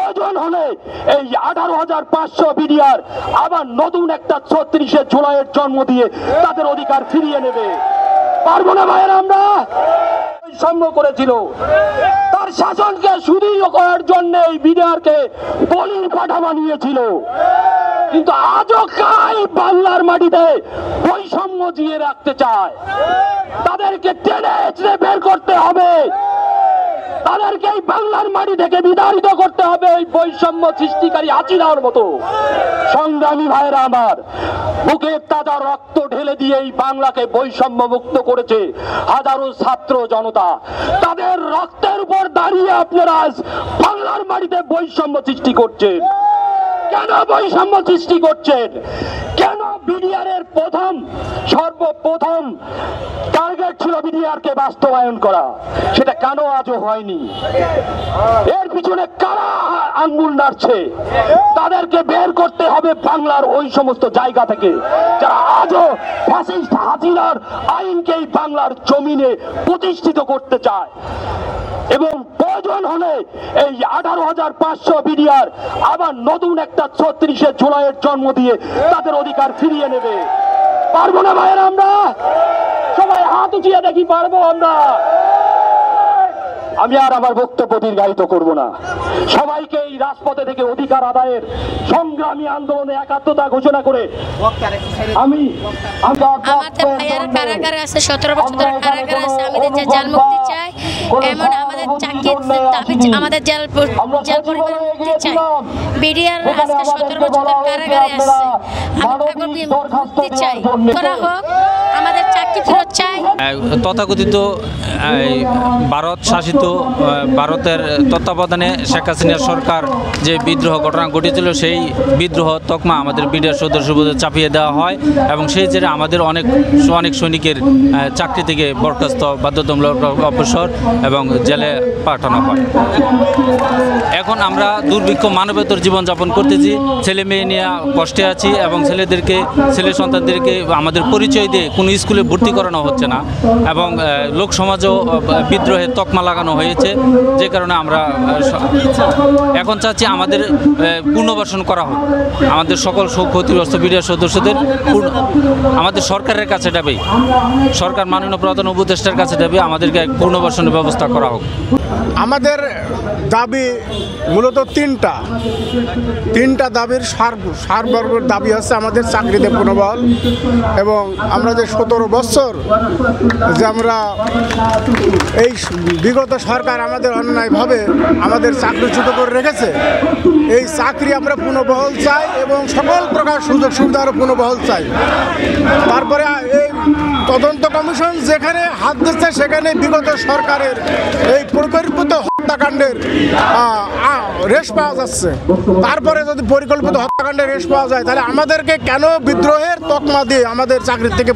প্রয়োজন হলে এই 18,500 বিডিআর আবার নতুন একটা 36শে জুলাইয়ের জন্ম দিয়ে তাদের অধিকার ফিরিয়ে নেবে। পারবো না ভাইয়ের, আমরা বৈষম্য করেছিল, তার শাসনকে সুদৃঢ় করার জন্য এই বিডিআরকে বলির পাঠা বানিয়েছিল। কিন্তু আজও কাই বাংলার মাটিতে বৈষম্য জিয়ে রাখতে চায়, তাদেরকে টেনে হেঁচড়ে বের করতে হবে, তাদেরকে এই বাংলার মাটি থেকে বিতাড়িত করতে হবে এই বৈষম্য সৃষ্টিকারী হাসিনার মতো। সংগ্রামী ভাইয়েরা আমার, বুকের তাজা রক্ত ঢেলে দিয়ে এই বাংলাকে বৈষম্য মুক্ত করেছে হাজারো ছাত্র জনতা। তাদের রক্তের উপর দাঁড়িয়ে আপনারা আজ বাংলার মাটিতে বৈষম্য সৃষ্টি করছেন। কেন বৈষম্য সৃষ্টি করছেন? কেন বিডিআর এর সর্বপ্রথম টার্গেট ছিল বিডিআর কে বাস্তবায়ন করা, সেটা কেন আজও হয়নি? এর পিছনে কারা আঙ্গুল নাড়ছে? তাদেরকে বের করতে হবে বাংলার ওই সমস্ত জায়গা থেকে যারা আজও ফ্যাসিস্ট হাসিনার আইনকে এই বাংলার জমিনে প্রতিষ্ঠিত করতে চায়। এবং প্রয়োজন হলে এই 18,500 বিডিআর আবার নতুন একটা 36শে জুলাইয়ের জন্ম দিয়ে তাদের অধিকার ফিরিয়ে নেবে। পারবো না ভাইয়ের, আমরা সবাই হাত উঠিয়ে দেখি, পারবো আমরা। আমি আর আমার বক্তব্য দীর্ঘায়িত করব না। সবাইকে এই রাজপথে থেকে অধিকার আদায়ের সংগ্রামী আন্দোলনে একাত্মতা ঘোষণা করে আমি আমাদের ভাইয়ারা কারাগারে আছে, 17 বছর ধরে কারাগারে আছে। আমাদের যে জেল মুক্তি চাই, এমন আমাদের চাকরির দাবি, আমাদের জেল পরিবার মুক্তি চাই। বিডিআর আজকে 17 বছর ধরে কারাগারে আছে, আমি মুক্তি চাই, করা হোক, আমাদের চাকরি ফেরত চাই। তথাকথিত ভারত শাসিত ভারতের তত্ত্বাবধানে শেখ হাসিনার সরকার যে বিদ্রোহ ঘটনা ঘটেছিল, সেই বিদ্রোহ তকমা আমাদের বিডিআর সদস্যদের চাপিয়ে দেওয়া হয় এবং সেই জেরে আমাদের অনেক সৈনিকের চাকরি থেকে বরখাস্ত, বাধ্যতামূলক অবসর এবং জেলে পাঠানো হয়। এখন আমরা দুর্ভিক্ষ মানবেতর জীবনযাপন করতেছি, ছেলে মেয়ে নিয়ে কষ্টে আছি এবং ছেলে সন্তানদেরকে আমাদের পরিচয় দিয়ে কোনো স্কুলে ভর্তি করানো হচ্ছে না এবং লোক সমাজও বিদ্রোহের তকমা লাগানো হয়েছে, যে কারণে আমরা এখন চাচ্ছি আমাদের পুনর্বাসন করা হোক। আমাদের সকল ক্ষতিগ্রস্ত বিডিআর সদস্যদের আমাদের সরকারের কাছে দাবি, সরকার মাননীয় প্রধান উপদেষ্টার কাছে দাবি আমাদেরকে পুনর্বাসনের ব্যবস্থা করা হোক। আমাদের দাবি মূলত তিনটা দাবির সারবর্গের দাবি হচ্ছে আমাদের চাকরিতে পুনর্বহাল, এবং আমরা যে 17 বছর যে আমরা এই বিগত সরকার আমাদের অন্যায়ভাবে আমাদের চাকরিচ্যুত করে রেখেছে, এই চাকরি আমরা পুনর্বহাল চাই এবং সকল প্রকার সুযোগ সুবিধারও পুনর্বহাল চাই। তারপরে এই তদন্ত কমিশন যেখানে হাত দিচ্ছে সেখানে বিগত সরকারের এই পরিকল্পিত হত্যাকাণ্ডের রেশ পাওয়া যাচ্ছে। তারপরে যদি পরিকল্পিত হত্যাকাণ্ডের রেশ পাওয়া যায়, তাহলে আমাদেরকে কেন বিদ্রোহের তকমা দিয়ে আমাদের চাকরি থেকে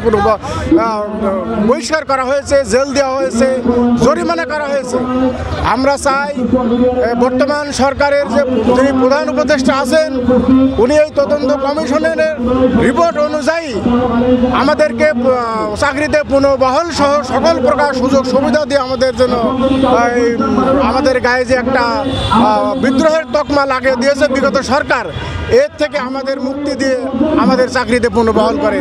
বহিষ্কার করা হয়েছে, জেল দেওয়া হয়েছে, জরিমানা করা হয়েছে? আমরা চাই বর্তমান সরকারের যিনি প্রধান উপদেষ্টা আছেন, উনি এই তদন্ত কমিশনের রিপোর্ট অনুযায়ী আমাদেরকে চাকরিতে পুনর্বহাল সহ সকল প্রকার সুযোগ সুবিধা দিয়ে আমাদের জন্য আমাদের গায়ে যে একটা বিদ্রোহের তকমা লাগিয়ে দিয়েছে বিগত সরকার, এর থেকে আমাদের মুক্তি দিয়ে আমাদের চাকরিতে পুনর্বহাল করে।